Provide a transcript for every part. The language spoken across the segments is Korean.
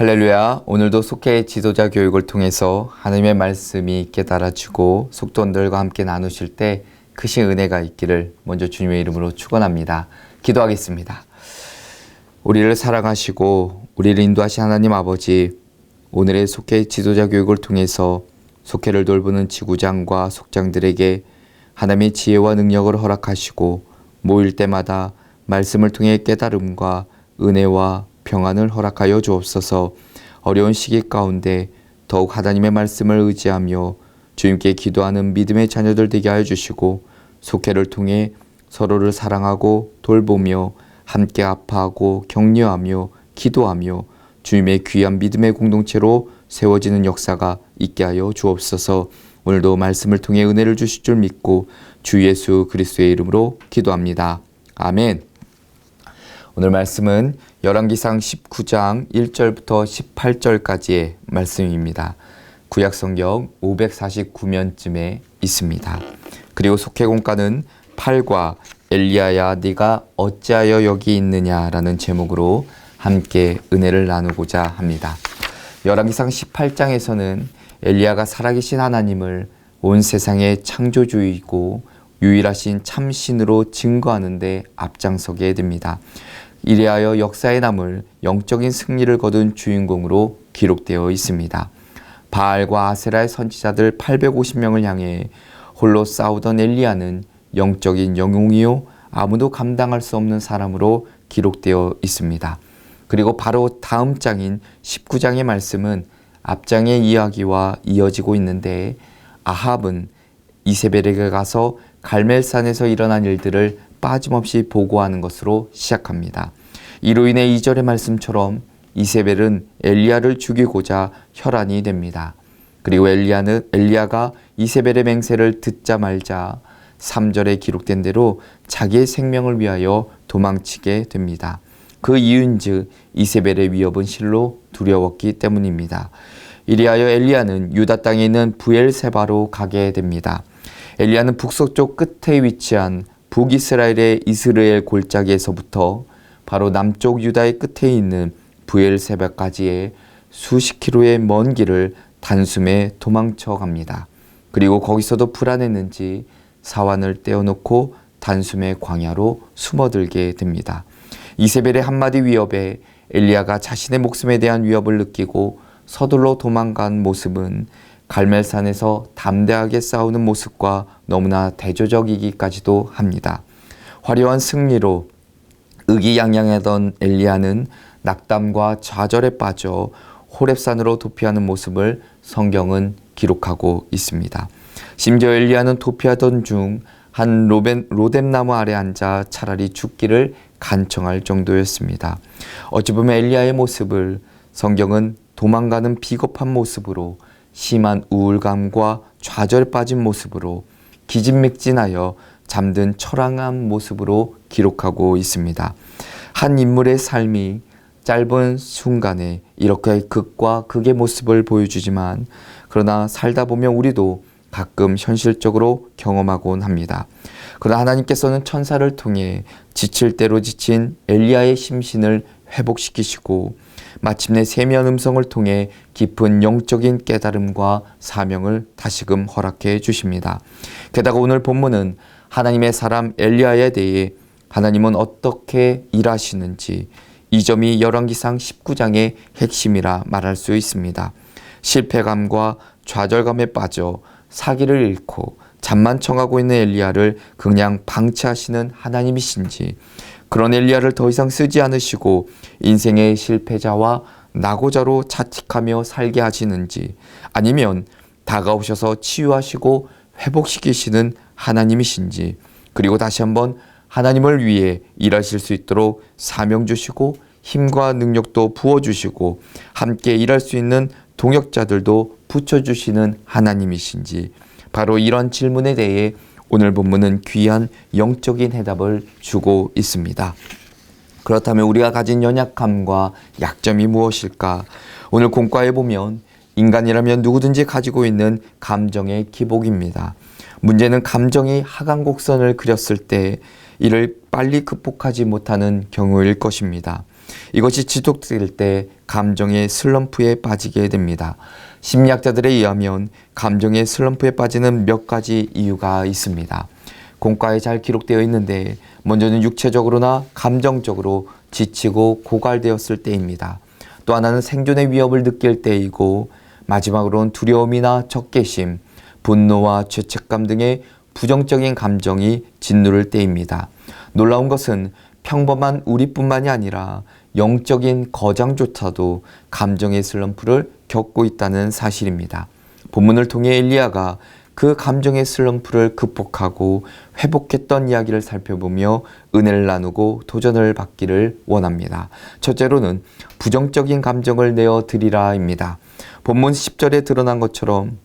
할렐루야. 오늘도 속회 지도자 교육을 통해서 하나님의 말씀이 깨달아지고 속도원들과 함께 나누실 때 크신 은혜가 있기를 먼저 주님의 이름으로 축원합니다. 기도하겠습니다. 우리를 사랑하시고 우리를 인도하신 하나님 아버지, 오늘의 속회 지도자 교육을 통해서 속회를 돌보는 지구장과 속장들에게 하나님의 지혜와 능력을 허락하시고 모일 때마다 말씀을 통해 깨달음과 은혜와 평안을 허락하여 주옵소서. 어려운 시기 가운데 더욱 하나님의 말씀을 의지하며 주님께 기도하는 믿음의 자녀들 되게 하여 주시고 속회를 통해 서로를 사랑하고 돌보며 함께 아파하고 격려하며 기도하며 주님의 귀한 믿음의 공동체로 세워지는 역사가 있게 하여 주옵소서. 오늘도 말씀을 통해 은혜를 주실 줄 믿고 주 예수 그리스도의 이름으로 기도합니다. 아멘. 오늘 말씀은 열왕기상 19장 1절부터 18절까지의 말씀입니다. 구약성경 549면쯤에 있습니다. 그리고 속회공과는 8과 엘리야야 네가 어찌하여 여기 있느냐라는 제목으로 함께 은혜를 나누고자 합니다. 열왕기상 18장에서는 엘리야가 살아계신 하나님을 온 세상의 창조주이고 유일하신 참신으로 증거하는 데 앞장서게 됩니다. 이래하여 역사에 남을 영적인 승리를 거둔 주인공으로 기록되어 있습니다. 바알과 아세라의 선지자들 850명을 향해 홀로 싸우던 엘리야는 영적인 영웅이요 아무도 감당할 수 없는 사람으로 기록되어 있습니다. 그리고 바로 다음 장인 19장의 말씀은 앞장의 이야기와 이어지고 있는데, 아합은 이세벨에게 가서 갈멜산에서 일어난 일들을 빠짐없이 보고하는 것으로 시작합니다. 이로 인해 2절의 말씀처럼 이세벨은 엘리야를 죽이고자 혈안이 됩니다. 그리고 엘리야가 이세벨의 맹세를 듣자 말자 3절에 기록된 대로 자기의 생명을 위하여 도망치게 됩니다. 그 이유인즉 이세벨의 위협은 실로 두려웠기 때문입니다. 이리하여 엘리야는 유다 땅에 있는 브엘세바로 가게 됩니다. 엘리야는 북서쪽 끝에 위치한 북이스라엘의 이스라엘 골짜기에서부터 바로 남쪽 유다의 끝에 있는 브엘세바까지의 수십 킬로의 먼 길을 단숨에 도망쳐 갑니다. 그리고 거기서도 불안했는지 사환을 떼어놓고 단숨에 광야로 숨어들게 됩니다. 이세벨의 한마디 위협에 엘리야가 자신의 목숨에 대한 위협을 느끼고 서둘러 도망간 모습은 갈멜산에서 담대하게 싸우는 모습과 너무나 대조적이기까지도 합니다. 화려한 승리로 의기양양하던 엘리야는 낙담과 좌절에 빠져 호렙산으로 도피하는 모습을 성경은 기록하고 있습니다. 심지어 엘리야는 도피하던 중 한 로뎀나무 아래 앉아 차라리 죽기를 간청할 정도였습니다. 어찌 보면 엘리야의 모습을 성경은 도망가는 비겁한 모습으로, 심한 우울감과 좌절에 빠진 모습으로, 기진맥진하여 잠든 처량한 모습으로 기록하고 있습니다. 한 인물의 삶이 짧은 순간에 이렇게 극과 극의 모습을 보여주지만, 그러나 살다 보면 우리도 가끔 현실적으로 경험하곤 합니다. 그러나 하나님께서는 천사를 통해 지칠 대로 지친 엘리야의 심신을 회복시키시고 마침내 세미한 음성을 통해 깊은 영적인 깨달음과 사명을 다시금 허락해 주십니다. 게다가 오늘 본문은 하나님의 사람 엘리야에 대해 하나님은 어떻게 일하시는지, 이 점이 열왕기상 19장의 핵심이라 말할 수 있습니다. 실패감과 좌절감에 빠져 사기를 잃고 잠만 청하고 있는 엘리야를 그냥 방치하시는 하나님이신지, 그런 엘리야를 더 이상 쓰지 않으시고 인생의 실패자와 낙오자로 자책하며 살게 하시는지, 아니면 다가오셔서 치유하시고 회복시키시는 하나님이신지, 그리고 다시 한번 하나님을 위해 일하실 수 있도록 사명 주시고 힘과 능력도 부어주시고 함께 일할 수 있는 동역자들도 붙여주시는 하나님이신지, 바로 이런 질문에 대해 오늘 본문은 귀한 영적인 해답을 주고 있습니다. 그렇다면 우리가 가진 연약함과 약점이 무엇일까? 오늘 공과에 보면 인간이라면 누구든지 가지고 있는 감정의 기복입니다. 문제는 감정이 하강곡선을 그렸을 때 이를 빨리 극복하지 못하는 경우일 것입니다. 이것이 지속될 때 감정의 슬럼프에 빠지게 됩니다. 심리학자들에 의하면 감정의 슬럼프에 빠지는 몇 가지 이유가 있습니다. 공과에 잘 기록되어 있는데 먼저는 육체적으로나 감정적으로 지치고 고갈되었을 때입니다. 또 하나는 생존의 위협을 느낄 때이고 마지막으로는 두려움이나 적개심, 분노와 죄책감 등의 부정적인 감정이 짓누를 때입니다. 놀라운 것은 평범한 우리뿐만이 아니라 영적인 거장조차도 감정의 슬럼프를 겪고 있다는 사실입니다. 본문을 통해 엘리야가 그 감정의 슬럼프를 극복하고 회복했던 이야기를 살펴보며 은혜를 나누고 도전을 받기를 원합니다. 첫째로는 부정적인 감정을 내어 드리라입니다. 본문 10절에 드러난 것처럼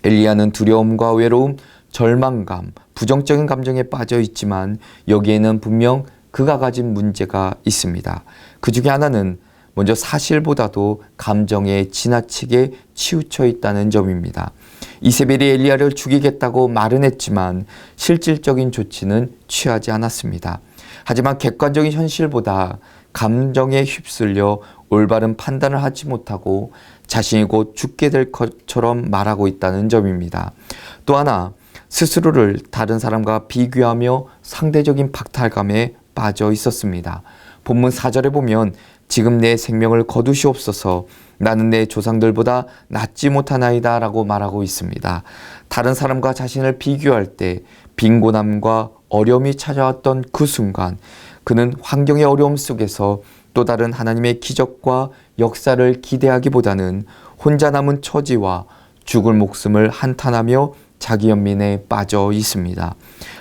엘리야는 두려움과 외로움, 절망감, 부정적인 감정에 빠져 있지만 여기에는 분명 그가 가진 문제가 있습니다. 그 중에 하나는 먼저 사실보다도 감정에 지나치게 치우쳐 있다는 점입니다. 이세벨이 엘리야를 죽이겠다고 말은 했지만 실질적인 조치는 취하지 않았습니다. 하지만 객관적인 현실보다 감정에 휩쓸려 올바른 판단을 하지 못하고 자신이 곧 죽게 될 것처럼 말하고 있다는 점입니다. 또 하나, 스스로를 다른 사람과 비교하며 상대적인 박탈감에 빠져 있었습니다. 본문 4절에 보면 지금 내 생명을 거두시옵소서, 나는 내 조상들보다 낫지 못하나이다 라고 말하고 있습니다. 다른 사람과 자신을 비교할 때 빈곤함과 어려움이 찾아왔던 그 순간 그는 환경의 어려움 속에서 또 다른 하나님의 기적과 역사를 기대하기보다는 혼자 남은 처지와 죽을 목숨을 한탄하며 자기 연민에 빠져 있습니다.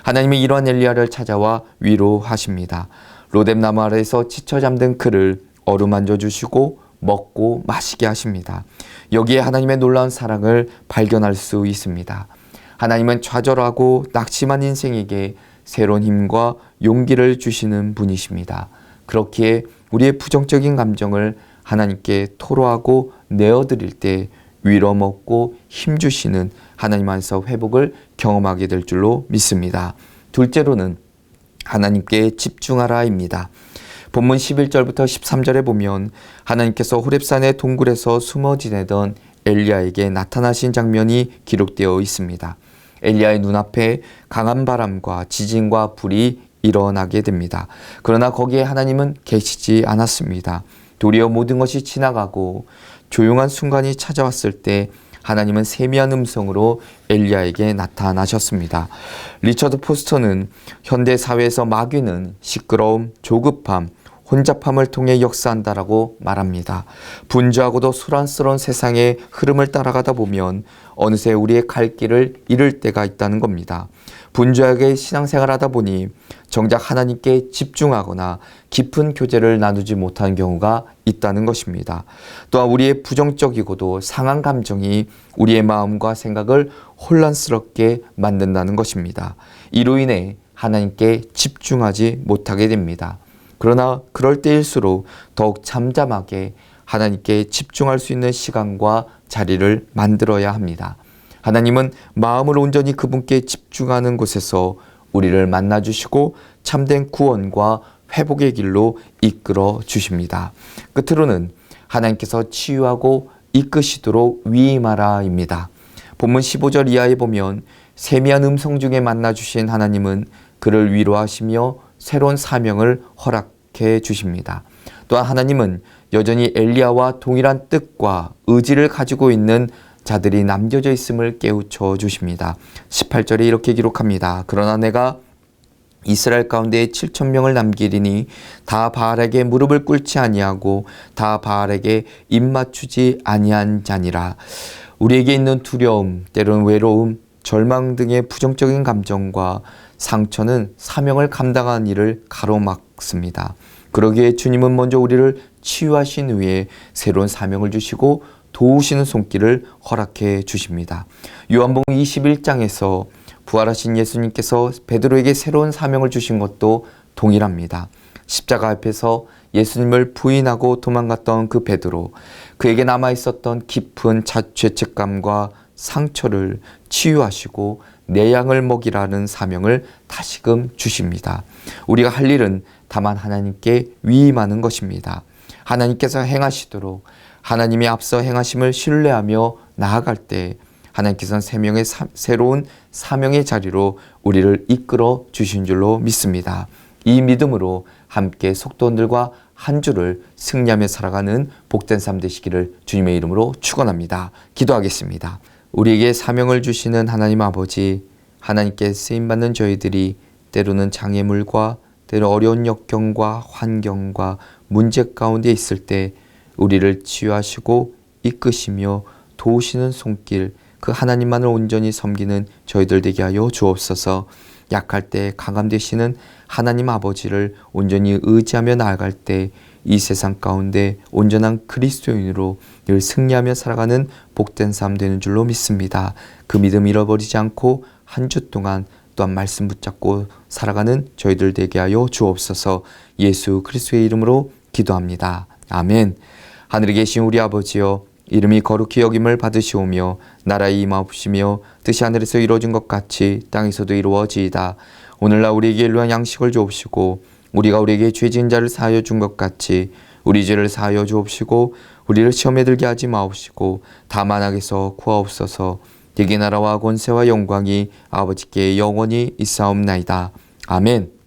하나님이 이러한 엘리야를 찾아와 위로하십니다. 로뎀나무 아래에서 지쳐 잠든 그를 어루만져 주시고 먹고 마시게 하십니다. 여기에 하나님의 놀라운 사랑을 발견할 수 있습니다. 하나님은 좌절하고 낙심한 인생에게 새로운 힘과 용기를 주시는 분이십니다. 그렇기에 우리의 부정적인 감정을 하나님께 토로하고 내어드릴 때 위로 먹고 힘 주시는 하나님 안에서 회복을 경험하게 될 줄로 믿습니다. 둘째로는 하나님께 집중하라입니다. 본문 11절부터 13절에 보면 하나님께서 호렙산의 동굴에서 숨어 지내던 엘리야에게 나타나신 장면이 기록되어 있습니다. 엘리야의 눈앞에 강한 바람과 지진과 불이 일어나게 됩니다. 그러나 거기에 하나님은 계시지 않았습니다. 도리어 모든 것이 지나가고 조용한 순간이 찾아왔을 때 하나님은 세미한 음성으로 엘리야에게 나타나셨습니다. 리처드 포스터는 현대 사회에서 마귀는 시끄러움, 조급함, 혼잡함을 통해 역사한다라고 말합니다. 분주하고도 소란스러운 세상의 흐름을 따라가다 보면 어느새 우리의 갈 길을 잃을 때가 있다는 겁니다. 분주하게 신앙생활하다 보니 정작 하나님께 집중하거나 깊은 교제를 나누지 못하는 경우가 있다는 것입니다. 또한 우리의 부정적이고도 상한 감정이 우리의 마음과 생각을 혼란스럽게 만든다는 것입니다. 이로 인해 하나님께 집중하지 못하게 됩니다. 그러나 그럴 때일수록 더욱 잠잠하게 하나님께 집중할 수 있는 시간과 자리를 만들어야 합니다. 하나님은 마음을 온전히 그분께 집중하는 곳에서 우리를 만나주시고 참된 구원과 회복의 길로 이끌어 주십니다. 끝으로는 하나님께서 치유하고 이끄시도록 위임하라입니다. 본문 15절 이하에 보면 세미한 음성 중에 만나주신 하나님은 그를 위로하시며 새로운 사명을 허락해 주십니다. 또한 하나님은 여전히 엘리야와 동일한 뜻과 의지를 가지고 있는 자들이 남겨져 있음을 깨우쳐 주십니다. 18절에 이렇게 기록합니다. 그러나 내가 이스라엘 가운데 7,000명을 남기리니 다 바알에게 무릎을 꿇지 아니하고 다 바알에게 입맞추지 아니한 자니라. 우리에게 있는 두려움, 때로는 외로움, 절망 등의 부정적인 감정과 상처는 사명을 감당하는 일을 가로막습니다. 그러기에 주님은 먼저 우리를 치유하신 후에 새로운 사명을 주시고 도우시는 손길을 허락해 주십니다. 요한복음 21장에서 부활하신 예수님께서 베드로에게 새로운 사명을 주신 것도 동일합니다. 십자가 앞에서 예수님을 부인하고 도망갔던 그 베드로, 그에게 남아있었던 깊은 죄책감과 상처를 치유하시고 내 양을 먹이라는 사명을 다시금 주십니다. 우리가 할 일은 다만 하나님께 위임하는 것입니다. 하나님께서 행하시도록 하나님이 앞서 행하심을 신뢰하며 나아갈 때 하나님께서는 새로운 사명의 자리로 우리를 이끌어 주신 줄로 믿습니다. 이 믿음으로 함께 속도원들과 한 주를 승리하며 살아가는 복된 삶 되시기를 주님의 이름으로 축원합니다. 기도하겠습니다. 우리에게 사명을 주시는 하나님 아버지, 하나님께 쓰임받는 저희들이 때로는 장애물과 때로 어려운 역경과 환경과 문제 가운데 있을 때 우리를 치유하시고 이끄시며 도우시는 손길, 그 하나님만을 온전히 섬기는 저희들 되게 하여 주옵소서. 약할 때 강함 되시는 하나님 아버지를 온전히 의지하며 나아갈 때 이 세상 가운데 온전한 그리스도인으로 늘 승리하며 살아가는 복된 삶 되는 줄로 믿습니다. 그 믿음 잃어버리지 않고 한 주 동안 또한 말씀 붙잡고 살아가는 저희들 되게 하여 주옵소서. 예수 그리스도의 이름으로 기도합니다. 아멘. 하늘에 계신 우리 아버지여, 이름이 거룩히 여김을 받으시오며 나라의 임하옵시며 뜻이 하늘에서 이루어진 것 같이 땅에서도 이루어지이다. 오늘날 우리에게 일용할 양식을 주옵시고 우리가 우리에게 죄 지은 자를 사하여 준 것 같이 우리 죄를 사하여 주옵시고 우리를 시험에 들게 하지 마옵시고 다만 악에서 구하옵소서. 대개 나라와 권세와 영광이 아버지께 영원히 있사옵나이다. 아멘.